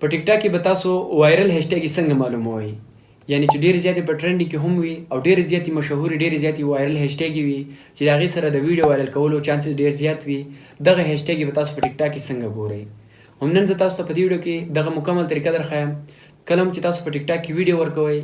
په ټیک ټاک کې به تاسو وایرل هشټیګ څنګه معلوموئ؟ یعنې چې ډېرې زیاتې په ټرینډ کې هم وي او ډېرې زیاتې مشهورې ډېرې زیاتې وایرل هشټیګ وي چې د هغې سره د ویډیو وایرل کولو چانسز ډېر زیات وي. دغه هشټیګ به تاسو په ټیک ټاک کې څنګه ګورئ؟ هم نن زه تاسو ته په دې ویډیو کې دغه مکمل طریقه درښیم. کله هم چې تاسو په ټیک ټاک کې ویډیو ورکوئ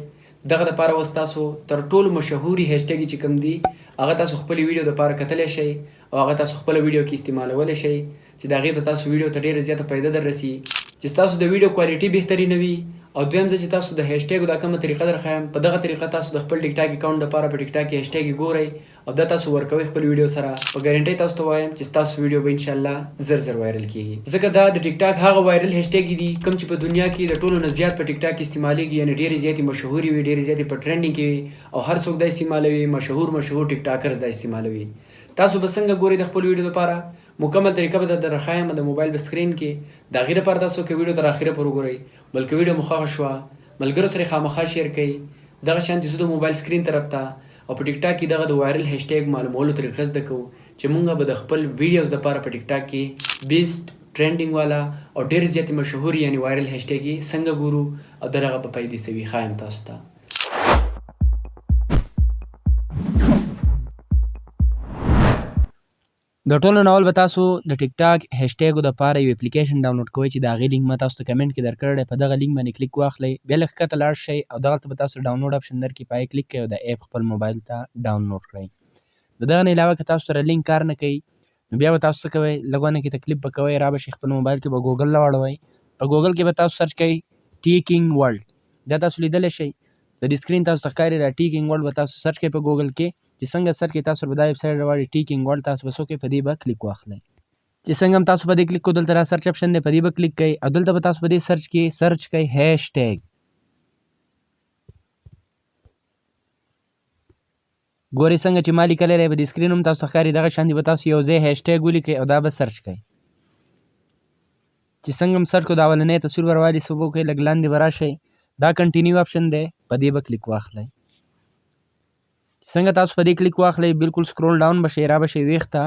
دغه دپاره اوس تاسو تر ټولو مشهوري هشټیګ چې کوم دي هغه تاسو خپلې ویډیو دپاره کتلی شئ او هغه تاسو خپله ویډیو کې استعمالولی شئ چې د هغې به تاسو ویډیو ته ډېره زیاته فایده در رسي چې ستاسو د ویډیو کوالټي بهترینه وي. او دویم ځل چې تاسو د هشټیګو دا کومه طریقه درښیم په دغه طریقه تاسو د خپل ټیک ټاک اکاونټ دپاره په ټیک ټاک کې هشټیګ ګورئ او دا تاسو ورکوئ خپل ویډیو سره. په ګارنټۍ تاسو ته وایم چې ستاسو ویډیو به انشاءالله زر زر وایرل کیږي ځکه دا د ټیک ټاک هغه وایرل هشټیګ دي کوم چې په دنیا کې د ټولو نه زیات په ټیک ټاک استعمالیږي، یعنې ډېرې زیاتې مشهورې وي، ډېرې زیاتې په ټرینډینګ کې وي او هر څوک دا استعمالوي. مشهور ټیک ټاکرز دا استعمالوي. تاسو به څنګه ګورئ د خپل ویډیو دپاره مکمل طریقه به در ښیم د موبایل په سکرین کې. د هغې دپاره تاسو که ویډیو تر اخره پورې وګورئ بلکې ویډیو مو خوښه شوه ملګرو سره یې خامخا شیر کړئ. دغه شانتې زه د موبایل سکرین طرف ته او په ټیک ټاک کې دغه د وایرل هشټیګ معلومولو طریقه زده کوو چې مونږ به د خپل ویډیوز دپاره په ټیک ټاک کې بیسټ ټرینډینګ والا او ډېرې زیاتې مشهورې یعنې وایرل هشټیګ څنګه ګورو او د هغه په فایدې څه وي ښایم تاسو ته. د ټولو نه اول به تاسو د ټیک ټاک هشټیګو دپاره یو اپلیکیشن ډاونلوډ کوئ چې د هغې لینک ما تاسو ته کمنټ کې درکړی دی. په دغه لینک باندې کلیک واخلئ، بیا لږ ښکته لاړ شئ او دغلته به تاسو ډاونلوډ اپشن درکړي، په هغې کلیک کوئ او د ایپ خپل موبایل ته ډاونلوډ کړئ. د دغه نه علاوه که تاسو سره لینک کار نه کوي نو بیا به تاسو څه کوئ، لږ ونه کې تکلیف به کوئ، را به شئ خپل موبایل کې به ګوګل راواړوئ. په ګوګل کې به تاسو سرچ کوئ ټیکینګ ورلډ، دا تاسو لیدلی شئ د دې سکرین تاسو ته ښکاري دا ټیکینګ ورلډ به تاسو سرچ کوئ په ګوګل کې. چې څنګه سرچ کوئ تاسو به دا ویب سایټ راوړي ټیکینګ ورلډ، تاسو به څه کوئ په دې به کلیک واخلئ. چې څنګه هم تاسو په دې کلیک کوئ دلته را سرچ اپشن دی په دې به کلیک کوئ او دلته به تاسو په دې سرچ کې سرچ کوئ هیشټیګ. ګورئ څنګه چې ما لیکلی دی په دې سکرین هم تاسو ته ښکاري دغه شانتې به تاسو یو ځای هیشټیګ ولیکئ او دا به سرچ کوئ. چې څنګه هم سرچ کړو دا اولنی تصویر به راوالي څه به وکړئ لږ لاندې به راشئ دا کنټینیو اپشن دی په دې به کلیک واخلئ. څنګه تاسو په دې کلیک واخلئ بالکل سکرول ډاون به شئ، را به شئ ویښ ته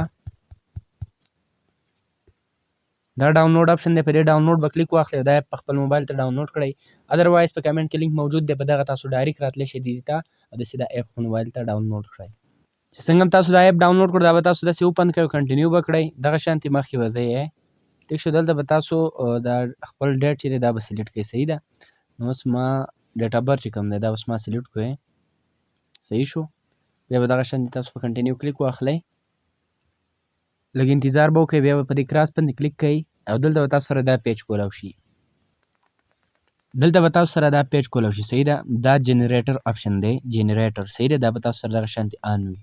دا ډاونلوډ اپشن دی په دې ډاونلوډ به کلیک واخلئ او دا ایپ په خپل موبایل ته ډاونلوډ کړئ. ادروایز په کمنټ کې لینک موجود دی په دغه تاسو ډایرکټ راتلی شئ دیزي ته او داسې دا ایپ خپل موبایل ته ډاونلوډ کړئ. چې څنګه هم تاسو دا ایپ ډاونلوډ کړو دا به تاسو داسې اوپن کړئ او کنټینیو به کړئ دغه شانتې مخکې به ځئ. ټیک شو، دلته به تاسو دا خپل ډیټ چې دی دا به سلیکټ کړئ. صحیح ده، نو اوس ما ډیټ اف برث چې کوم دی دا اوس ما سلیکټ کړئ. صحیح شو، بیا به دغه شانتې تاسو په کنټینیو کلیک واخلئ، لږ انتظار به وکړئ، بیا به په دې کراس باندې کلیک کوئ او دلته به تاسو سره دا پیج کولاو شي. دلته به تاسو سره دا پیج کولاو شي. صحیح ده، دا جنریټر اپشن دی، جنریټر صحیح ده، دا به تاسو سره دغه شانتې آن وي.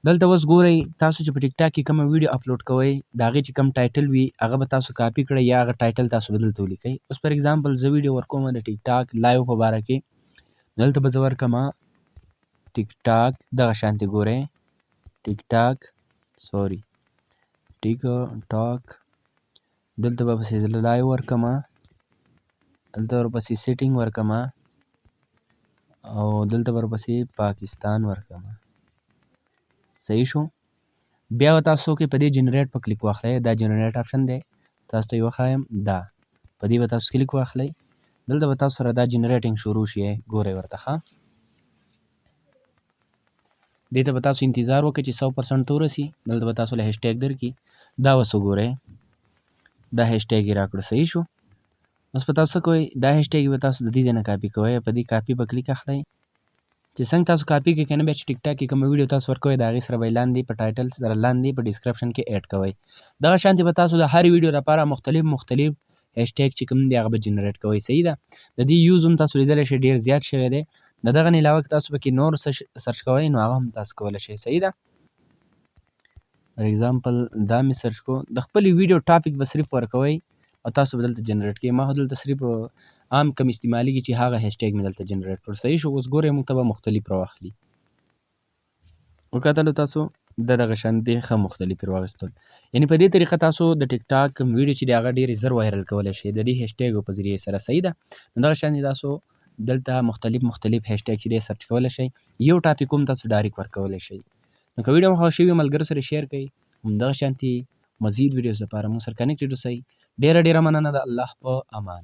دلته اوس ګورئ تاسو چې په ټیک ټاک کې کومه ویډیو اپلوډ کوئ د هغې چې کوم ټایټل وي هغه به تاسو کاپي کړئ یا هغه ټایټل تاسو به دلته ولیکئ. اوس فار اګزامپل زه ویډیو ورکوم د ټیک ټاک لایو په باره کې، دلته به زه ورکړمه ټیک ټاک دغه شانتې ګورئ ټیک ټاک دلته به پسې زه لایو ورکړمه، دلته ورپسې سیټینګ ورکړمه او دلته ورپسې پاکستان ورکړمه. صحیح شو، بیا به تاسو کې په دې جنریټ په کلیک واخلئ، دا جنریټ اپشن دی تاسو ته یې وښایم، دا په دې به تاسو کلیک واخلئ. دلته به تاسو سره دا جنریټینګ شروع شي، ګورئ ورته ښه. دې ته به تاسو انتظار وکړئ چې 100% ته ورسي. دلته به تاسو له هیشټیګ درکړي، دا اوس وګورئ دا هیشټیګ یې راکړو. صحیح شو، اوس به تاسو څه کوئ دا هیشټیګ به تاسو د دې ځای نه کاپي کوئ، په دې کاپي به کلیک اخلئ. چې څنګه تاسو کاپي کړئ که نه بیا چې ټیک ټاک کې کومه ویډیو تاسو ورکوئ د هغې سره به یې لاندې په ټایټل سره لاندې په ډسکرپشن کې ایډ کوئ. دغه شانتې به تاسو د هرې ویډیو لپاره مختلف هیشټیګ چې کوم دی هغه به جنریټ کوئ. صحیح ده، د دې یوز هم تاسو لیدلی شئ ډېر زیات شوی دی. د دغه نه علاوه که تاسو پکې نور څه سرچ کوئ نو هغه هم تاسو کولی شئ. صحیح ده، فار اګزامپل دا مې سرچ کړو، د خپلې ویډیو ټاپک به صرف ورکوئ او تاسو به دلته جنریټ کړئ. ما خو دلته صرف عام کم استعمالیږي چې هغه هیشټیګ مې دلته جنریټ کړ. صحیح شو، اوس ګورئ موږ ته به مختلف راواخلي. وکتلو تاسو دغه شانتې ښه مختلف یې راواخیستل. یعنې په دې طریقه تاسو د ټیک ټاک کوم ویډیو چې دی هغه ډېرې زر وایرل کولی شئ د دې هیشټیګو په ذریعې سره. صحیح ده، نو دغه شانتې تاسو دلته مختلف هیشټیګ چې دی سرچ کولی شئ، یو ټاپک هم تاسو ډایرکټ ورکولی شئ. نو که ویډیو مو خوښ شوي ملګرو سره شیر کړئ، همدغه شانتې مزید ویډیوز لپاره موږ سره کنیکټډ اوسئ. ډېره مننه، د الله په امان.